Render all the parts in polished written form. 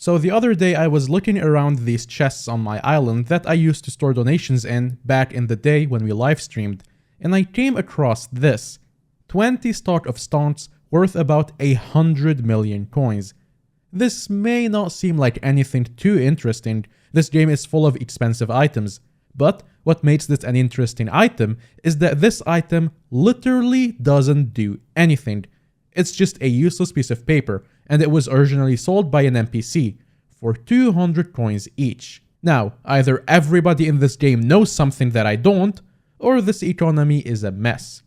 So the other day I was looking around these chests on my island that I used to store donations in back in the day when we live streamed, and I came across this. 20 stock of stonks worth about 100 million coins. This may not seem like anything too interesting, this game is full of expensive items, but what makes this an interesting item is that this item literally doesn't do anything. It's just a useless piece of paper, and it was originally sold by an NPC for 200 coins each. Now, either everybody in this game knows something that I don't, or this economy is a mess.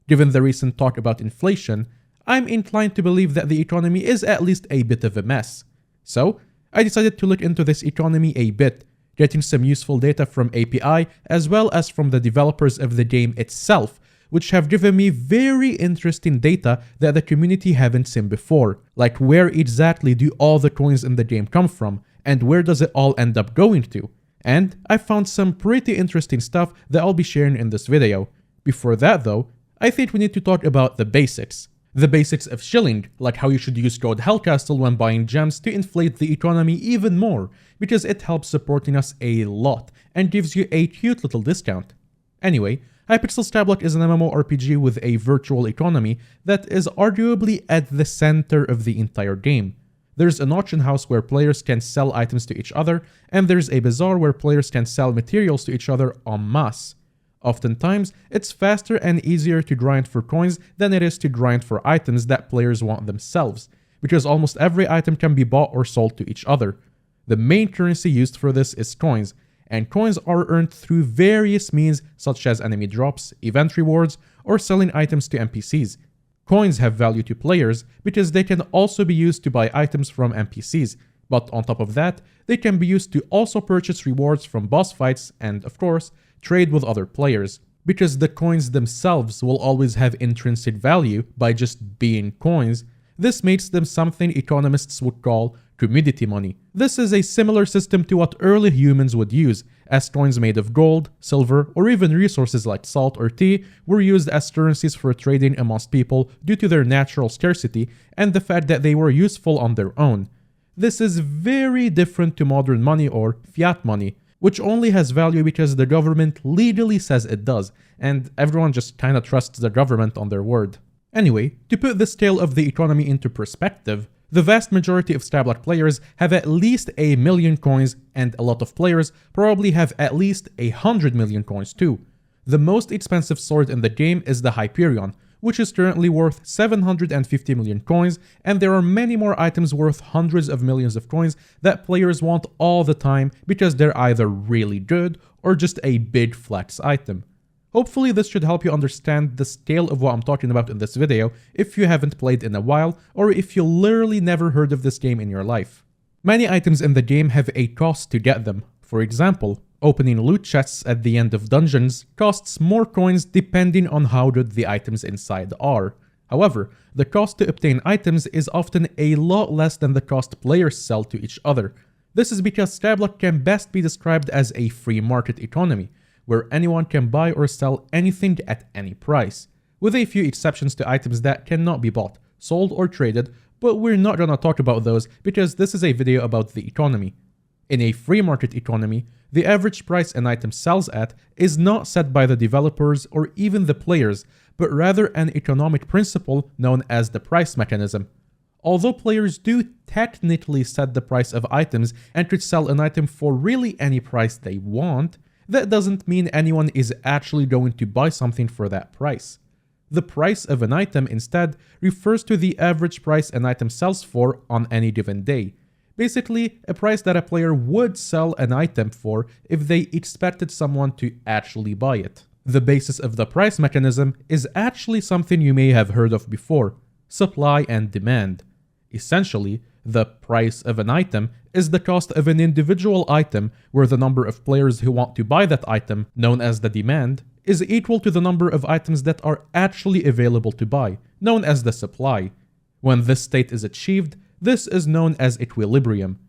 Given the recent talk about inflation, I'm inclined to believe that the economy is at least a bit of a mess. So, I decided to look into this economy a bit, getting some useful data from API as well as from the developers of the game itself, which have given me very interesting data that the community haven't seen before, like where exactly do all the coins in the game come from, and where does it all end up going to. And I found some pretty interesting stuff that I'll be sharing in this video. Before that though, I think we need to talk about the basics. The basics of shilling, like how you should use code HellCastle when buying gems to inflate the economy even more, because it helps supporting us a lot and gives you a cute little discount. Anyway, Hypixel Skyblock is an MMORPG with a virtual economy that is arguably at the center of the entire game. There's an auction house where players can sell items to each other, and there's a bazaar where players can sell materials to each other en masse. Oftentimes, it's faster and easier to grind for coins than it is to grind for items that players want themselves, because almost every item can be bought or sold to each other. The main currency used for this is coins, and coins are earned through various means such as enemy drops, event rewards, or selling items to NPCs. Coins have value to players because they can also be used to buy items from NPCs, but on top of that, they can be used to also purchase rewards from boss fights and, of course, trade with other players. Because the coins themselves will always have intrinsic value by just being coins, this makes them something economists would call commodity money. This is a similar system to what early humans would use, as coins made of gold, silver, or even resources like salt or tea were used as currencies for trading amongst people due to their natural scarcity and the fact that they were useful on their own. This is very different to modern money or fiat money, which only has value because the government legally says it does, and everyone just kinda trusts the government on their word. Anyway, to put the scale of the economy into perspective, the vast majority of Skyblock players have at least 1 million coins, and a lot of players probably have at least 100 million coins too. The most expensive sword in the game is the Hyperion, which is currently worth 750 million coins, and there are many more items worth hundreds of millions of coins that players want all the time because they're either really good or just a big flex item. Hopefully this should help you understand the scale of what I'm talking about in this video if you haven't played in a while or if you literally never heard of this game in your life. Many items in the game have a cost to get them. For example, opening loot chests at the end of dungeons costs more coins depending on how good the items inside are. However, the cost to obtain items is often a lot less than the cost players sell to each other. This is because Skyblock can best be described as a free market economy, where anyone can buy or sell anything at any price, with a few exceptions to items that cannot be bought, sold, or traded, but we're not gonna talk about those because this is a video about the economy. In a free market economy, the average price an item sells at is not set by the developers or even the players, but rather an economic principle known as the price mechanism. Although players do technically set the price of items and could sell an item for really any price they want, that doesn't mean anyone is actually going to buy something for that price. The price of an item instead refers to the average price an item sells for on any given day. Basically, a price that a player would sell an item for if they expected someone to actually buy it. The basis of the price mechanism is actually something you may have heard of before: supply and demand. Essentially, the price of an item is the cost of an individual item where the number of players who want to buy that item, known as the demand, is equal to the number of items that are actually available to buy, known as the supply. When this state is achieved, this is known as equilibrium.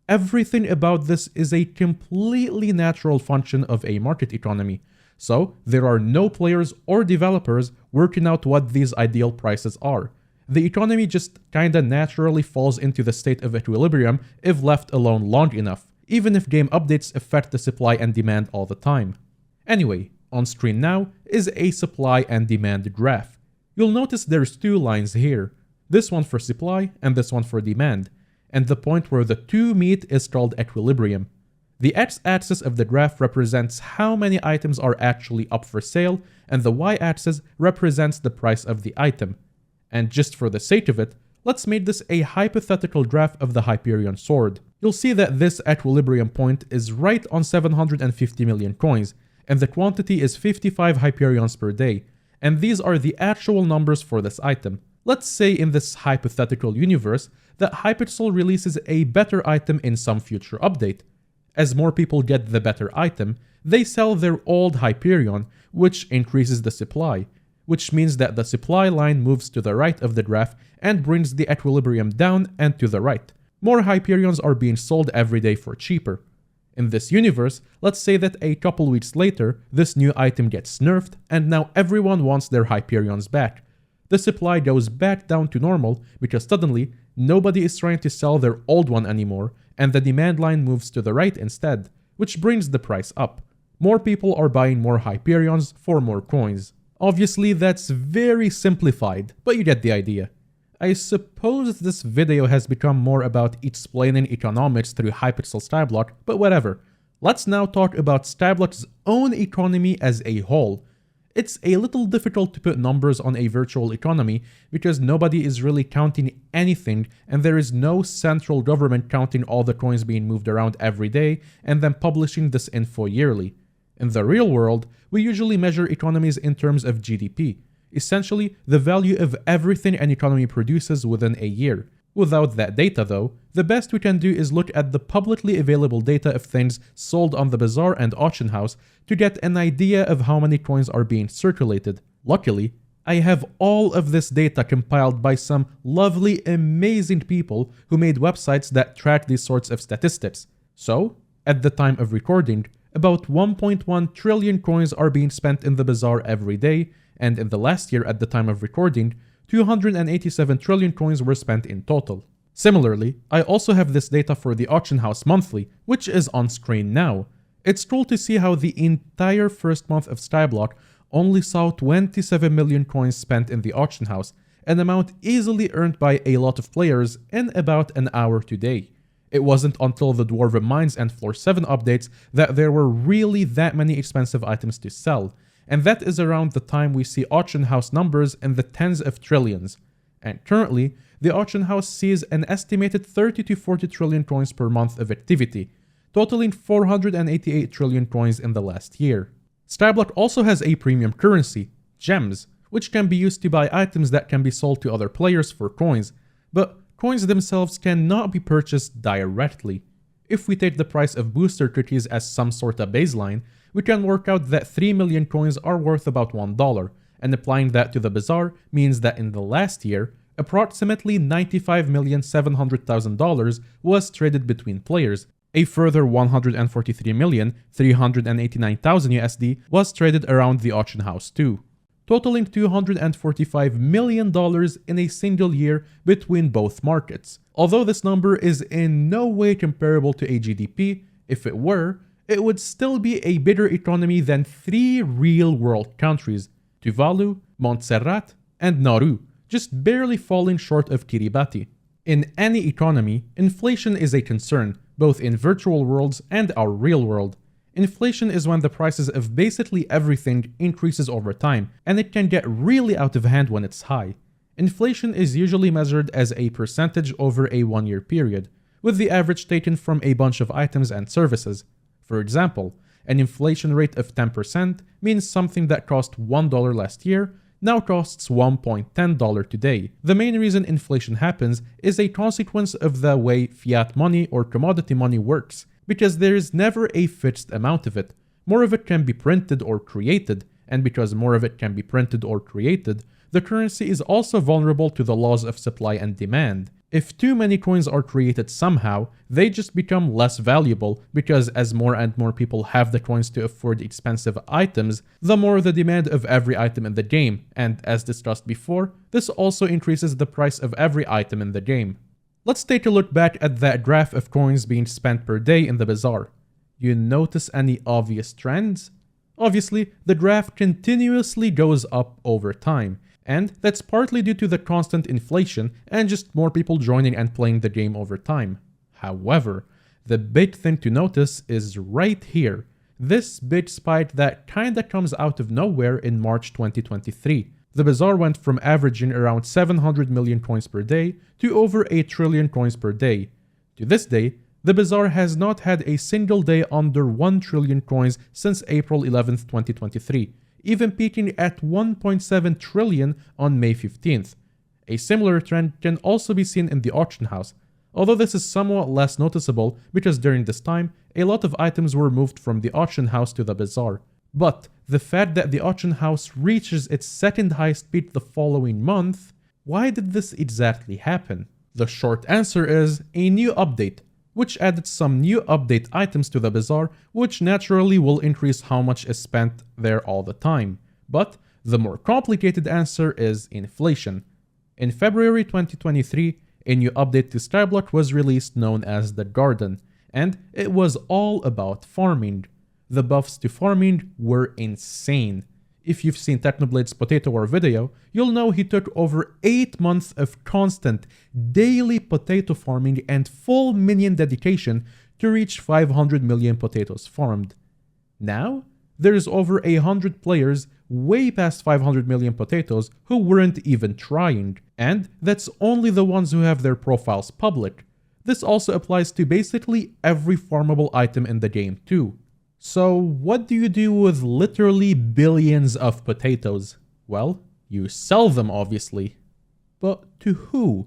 Everything about this is a completely natural function of a market economy, so there are no players or developers working out what these ideal prices are. The economy just kinda naturally falls into the state of equilibrium if left alone long enough, even if game updates affect the supply and demand all the time. Anyway, on screen now is a supply and demand graph. You'll notice there's two lines here, this one for supply and this one for demand, and the point where the two meet is called equilibrium. The x-axis of the graph represents how many items are actually up for sale, and the y-axis represents the price of the item. And just for the sake of it, let's make this a hypothetical graph of the Hyperion sword. You'll see that this equilibrium point is right on 750 million coins, and the quantity is 55 Hyperions per day, and these are the actual numbers for this item. Let's say in this hypothetical universe that Hypixel releases a better item in some future update. As more people get the better item, they sell their old Hyperion, which increases the supply, which means that the supply line moves to the right of the graph and brings the equilibrium down and to the right. More Hyperions are being sold every day for cheaper. In this universe, let's say that a couple weeks later, this new item gets nerfed and now everyone wants their Hyperions back. The supply goes back down to normal because suddenly nobody is trying to sell their old one anymore, and the demand line moves to the right instead, which brings the price up. More people are buying more Hyperions for more coins. Obviously that's very simplified, but you get the idea. I suppose this video has become more about explaining economics through Hypixel Skyblock, but whatever. Let's now talk about Skyblock's own economy as a whole. It's a little difficult to put numbers on a virtual economy because nobody is really counting anything and there is no central government counting all the coins being moved around every day and then publishing this info yearly. In the real world, we usually measure economies in terms of GDP, essentially the value of everything an economy produces within a year. Without that data though, the best we can do is look at the publicly available data of things sold on the bazaar and auction house to get an idea of how many coins are being circulated. Luckily, I have all of this data compiled by some lovely, amazing people who made websites that track these sorts of statistics. So, at the time of recording, about 1.1 trillion coins are being spent in the bazaar every day, and in the last year at the time of recording, 287 trillion coins were spent in total. Similarly, I also have this data for the auction house monthly, which is on screen now. It's cool to see how the entire first month of Skyblock only saw 27 million coins spent in the auction house, an amount easily earned by a lot of players in about an hour today. It wasn't until the Dwarven Mines and Floor 7 updates that there were really that many expensive items to sell, and that is around the time we see auction house numbers in the tens of trillions. And currently, the auction house sees an estimated 30 to 40 trillion coins per month of activity, totaling 488 trillion coins in the last year. Skyblock also has a premium currency, gems, which can be used to buy items that can be sold to other players for coins, but coins themselves cannot be purchased directly. If we take the price of booster cookies as some sort of baseline, we can work out that 3 million coins are worth about $1, and applying that to the bazaar means that in the last year, approximately $95,700,000 was traded between players. A further 143,389,000 USD was traded around the auction house too, totaling $245 million in a single year between both markets. Although this number is in no way comparable to a GDP, if it were, it would still be a bigger economy than 3 real-world countries, Tuvalu, Montserrat, and Nauru, just barely falling short of Kiribati. In any economy, inflation is a concern, both in virtual worlds and our real world. Inflation is when the prices of basically everything increases over time, and it can get really out of hand when it's high. Inflation is usually measured as a percentage over a 1-year period, with the average taken from a bunch of items and services. For example, an inflation rate of 10% means something that cost $1 last year now costs $1.10 today. The main reason inflation happens is a consequence of the way fiat money or commodity money works, because there is never a fixed amount of it. More of it can be printed or created, and because more of it can be printed or created, the currency is also vulnerable to the laws of supply and demand. If too many coins are created somehow, they just become less valuable because as more and more people have the coins to afford expensive items, the more the demand of every item in the game, and as discussed before, this also increases the price of every item in the game. Let's take a look back at that graph of coins being spent per day in the bazaar. You notice any obvious trends? Obviously, the graph continuously goes up over time, and that's partly due to the constant inflation and just more people joining and playing the game over time. However, the big thing to notice is right here, this big spike that kinda comes out of nowhere in March 2023. The bazaar went from averaging around 700 million coins per day to over 8 trillion coins per day. To this day, the bazaar has not had a single day under 1 trillion coins since April 11th, 2023. Even peaking at 1.7 trillion on May 15th. A similar trend can also be seen in the auction house, although this is somewhat less noticeable because during this time, a lot of items were moved from the auction house to the bazaar. But the fact that the auction house reaches its second highest peak the following month, why did this exactly happen? The short answer is a new update, which added some new update items to the bazaar, which naturally will increase how much is spent there all the time. But the more complicated answer is inflation. In February 2023, a new update to Skyblock was released known as the Garden, and it was all about farming. The buffs to farming were insane. If you've seen Technoblade's Potato War video, you'll know he took over 8 months of constant, daily potato farming and full minion dedication to reach 500 million potatoes farmed. Now, there's over 100 players way past 500 million potatoes who weren't even trying, and that's only the ones who have their profiles public. This also applies to basically every farmable item in the game too. So what do you do with literally billions of potatoes? Well, you sell them obviously. But to who?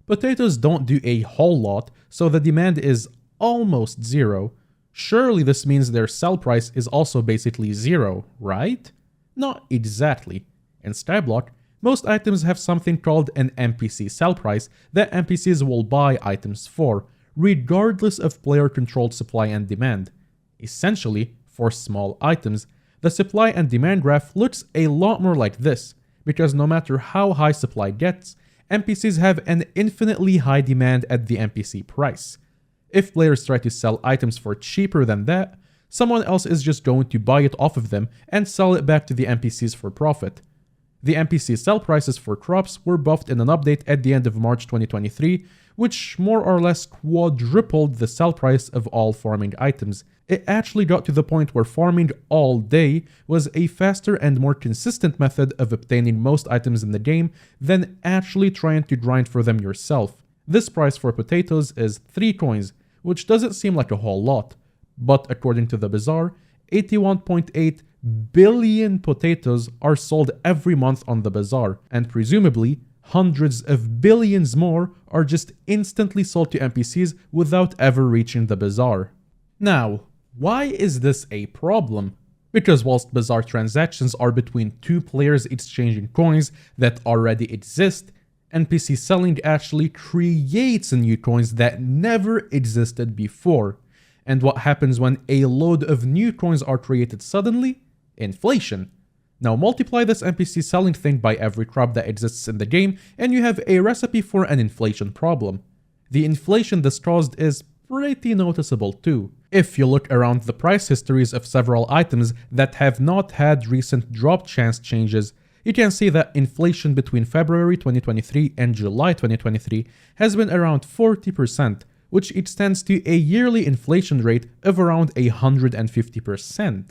Potatoes don't do a whole lot, so the demand is almost zero. Surely this means their sell price is also basically zero, right? Not exactly. In Skyblock, most items have something called an NPC sell price that NPCs will buy items for, regardless of player-controlled supply and demand. Essentially, for small items, the supply and demand graph looks a lot more like this, because no matter how high supply gets, NPCs have an infinitely high demand at the NPC price. If players try to sell items for cheaper than that, someone else is just going to buy it off of them and sell it back to the NPCs for profit. The NPC sell prices for crops were buffed in an update at the end of March 2023, which more or less quadrupled the sell price of all farming items. It actually got to the point where farming all day was a faster and more consistent method of obtaining most items in the game than actually trying to grind for them yourself. This price for potatoes is 3 coins, which doesn't seem like a whole lot, but according to the bazaar, 81.8 billion potatoes are sold every month on the bazaar, and presumably hundreds of billions more are just instantly sold to NPCs without ever reaching the bazaar. Now, why is this a problem? Because whilst bazaar transactions are between 2 players exchanging coins that already exist, NPC selling actually creates new coins that never existed before. And what happens when a load of new coins are created suddenly? Inflation. Now multiply this NPC selling thing by every crop that exists in the game and you have a recipe for an inflation problem. The inflation this caused is pretty noticeable too. If you look around the price histories of several items that have not had recent drop chance changes, you can see that inflation between February 2023 and July 2023 has been around 40%, which extends to a yearly inflation rate of around 150%.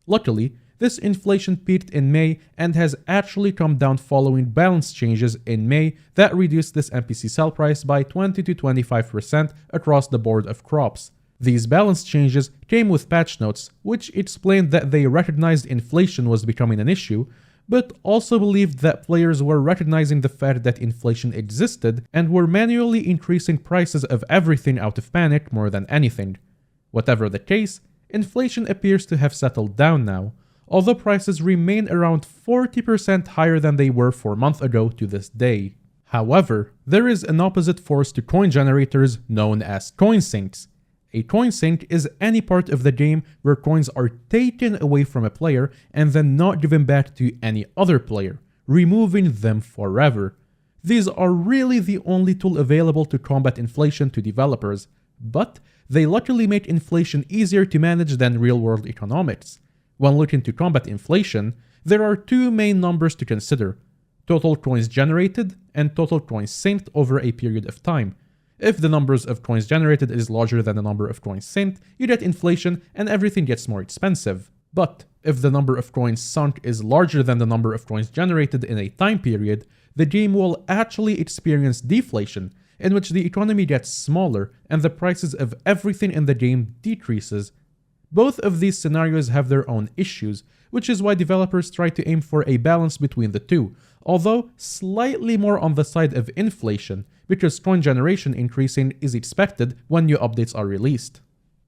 Luckily, this inflation peaked in May and has actually come down following balance changes in May that reduced this NPC sell price by 20 to 25% across the board of crops. These balance changes came with patch notes, which explained that they recognized inflation was becoming an issue, but also believed that players were recognizing the fact that inflation existed and were manually increasing prices of everything out of panic more than anything. Whatever the case, inflation appears to have settled down now, although prices remain around 40% higher than they were 4 months ago to this day. However, there is an opposite force to coin generators known as coin sinks. A coin sink is any part of the game where coins are taken away from a player and then not given back to any other player, removing them forever. These are really the only tool available to combat inflation to developers, but they luckily make inflation easier to manage than real-world economics. When looking to combat inflation, there are two main numbers to consider: total coins generated and total coins synced over a period of time. If the numbers of coins generated is larger than the number of coins synced, you get inflation and everything gets more expensive. But if the number of coins sunk is larger than the number of coins generated in a time period, the game will actually experience deflation, in which the economy gets smaller and the prices of everything in the game decreases. Both of these scenarios have their own issues, which is why developers try to aim for a balance between the two, although slightly more on the side of inflation, because coin generation increasing is expected when new updates are released.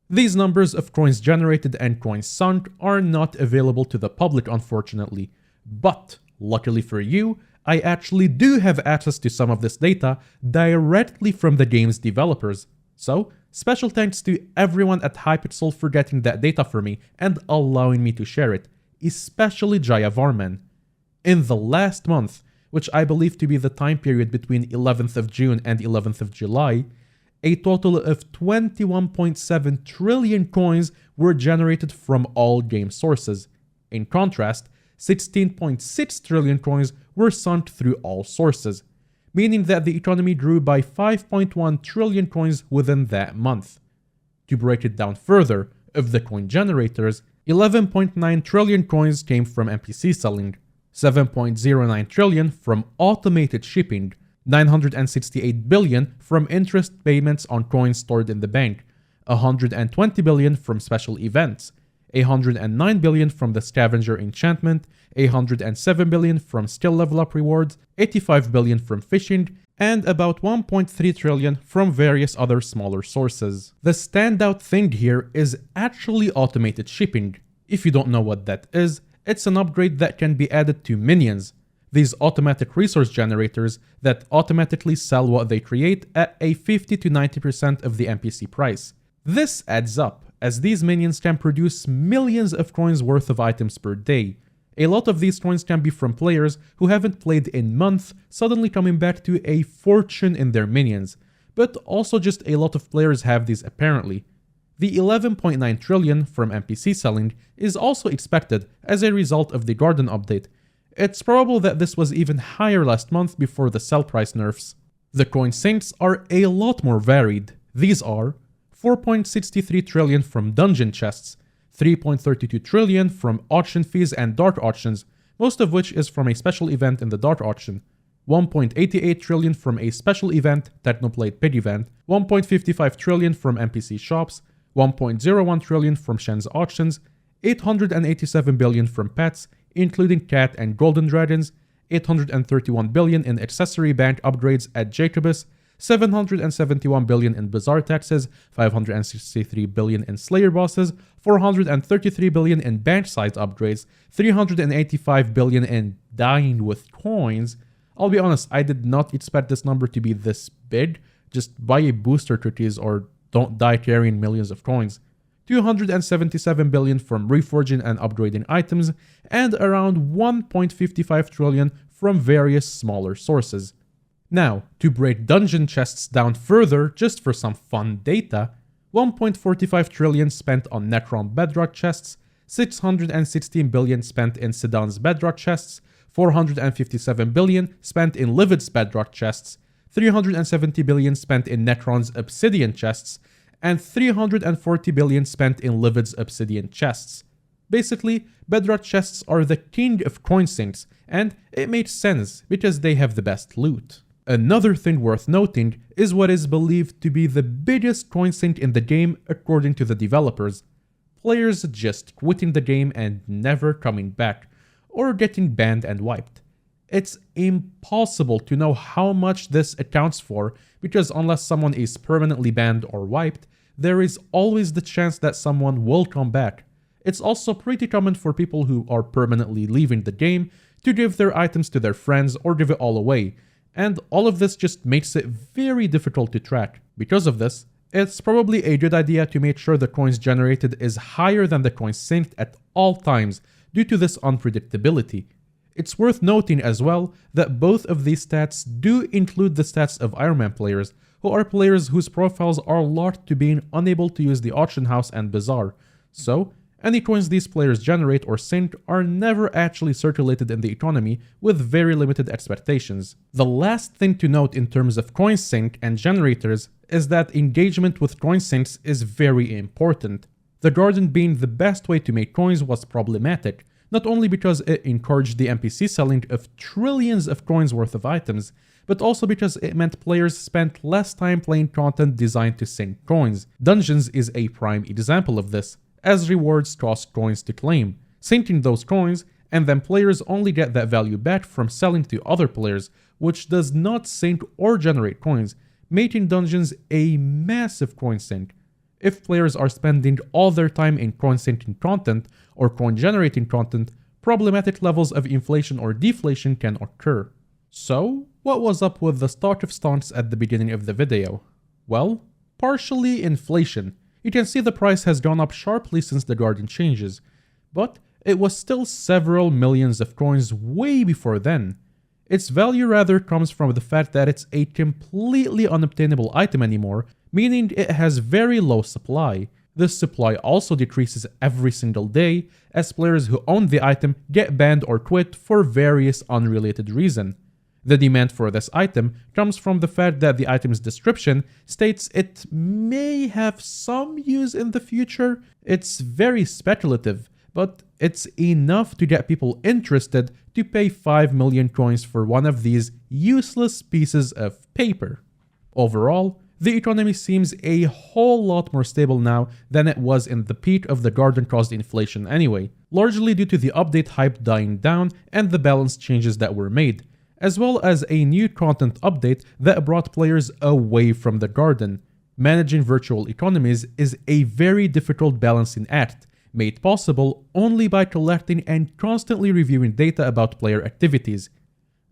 These numbers of coins generated and coins sunk are not available to the public, unfortunately, but luckily for you, I actually do have access to some of this data directly from the game's developers. So, special thanks to everyone at Hypixel for getting that data for me and allowing me to share it, especially Jaya Varman. In the last month, which I believe to be the time period between 11th of June and 11th of July, a total of 21.7 trillion coins were generated from all game sources. In contrast, 16.6 trillion coins were sunk through all sources, meaning that the economy grew by 5.1 trillion coins within that month. To break it down further, of the coin generators, 11.9 trillion coins came from NPC selling, 7.09 trillion from automated shipping, 968 billion from interest payments on coins stored in the bank, 120 billion from special events, 109 billion from the scavenger enchantment, 107 billion from skill level up rewards, 85 billion from fishing, and about 1.3 trillion from various other smaller sources. The standout thing here is actually automated shipping. If you don't know what that is, it's an upgrade that can be added to minions. These automatic resource generators that automatically sell what they create at a 50 to 90% of the NPC price. This adds up, as these minions can produce millions of coins worth of items per day. A lot of these coins can be from players who haven't played in months suddenly coming back to a fortune in their minions, but also just a lot of players have these apparently. The 11.9 trillion from NPC selling is also expected as a result of the Garden update. It's probable that this was even higher last month before the sell price nerfs. The coin sinks are a lot more varied. These are 4.63 trillion from dungeon chests, 3.32 trillion from auction fees and dark auctions, most of which is from a special event in the dark auction, 1.88 trillion from a special event, Technoplate Pig event, 1.55 trillion from NPC shops, 1.01 trillion from Shen's auctions, 887 billion from pets, including cat and golden dragons, 831 billion in accessory bank upgrades at Jacobus, 771 billion in bazaar taxes, 563 billion in slayer bosses, 433 billion in bank size upgrades, 385 billion in dying with coins. I'll be honest, I did not expect this number to be this big. Just buy a booster cookies or don't die carrying millions of coins. 277 billion from reforging and upgrading items, and around 1.55 trillion from various smaller sources. Now, to break dungeon chests down further, just for some fun data, 1.45 trillion spent on Necron bedrock chests, 616 billion spent in Sedan's bedrock chests, 457 billion spent in Livid's bedrock chests, 370 billion spent in Necron's obsidian chests, and 340 billion spent in Livid's obsidian chests. Basically, bedrock chests are the king of coin sinks, and it makes sense because they have the best loot. Another thing worth noting is what is believed to be the biggest coin sink in the game according to the developers. Players just quitting the game and never coming back, or getting banned and wiped. It's impossible to know how much this accounts for because unless someone is permanently banned or wiped, there is always the chance that someone will come back. It's also pretty common for people who are permanently leaving the game to give their items to their friends or give it all away, and all of this just makes it very difficult to track. Because of this, it's probably a good idea to make sure the coins generated is higher than the coins synced at all times due to this unpredictability. It's worth noting as well that both of these stats do include the stats of Ironman players, who are players whose profiles are locked to being unable to use the auction house and bazaar. So, any coins these players generate or sync are never actually circulated in the economy with very limited expectations. The last thing to note in terms of coin sync and generators is that engagement with coin syncs is very important. The garden being the best way to make coins was problematic, not only because it encouraged the NPC selling of trillions of coins worth of items, but also because it meant players spent less time playing content designed to sync coins. Dungeons is a prime example of this, as rewards cost coins to claim, syncing those coins, and then players only get that value back from selling to other players, which does not sync or generate coins, making dungeons a massive coin sink. If players are spending all their time in coin syncing content or coin generating content, problematic levels of inflation or deflation can occur. So, what was up with the stock of stonks at the beginning of the video? Well, partially inflation. You can see the price has gone up sharply since the garden changes, but it was still several millions of coins way before then. Its value rather comes from the fact that it's a completely unobtainable item anymore, meaning it has very low supply. This supply also decreases every single day as players who own the item get banned or quit for various unrelated reasons. The demand for this item comes from the fact that the item's description states it may have some use in the future. It's very speculative, but it's enough to get people interested to pay 5 million coins for one of these useless pieces of paper. Overall, the economy seems a whole lot more stable now than it was in the peak of the garden-caused inflation anyway, largely due to the update hype dying down and the balance changes that were made, as well as a new content update that brought players away from the garden. Managing virtual economies is a very difficult balancing act, made possible only by collecting and constantly reviewing data about player activities.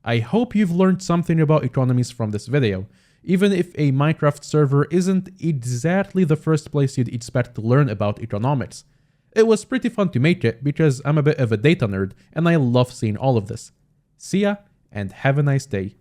I hope you've learned something about economies from this video, even if a Minecraft server isn't exactly the first place you'd expect to learn about economics. It was pretty fun to make it because I'm a bit of a data nerd and I love seeing all of this. See ya, and have a nice day.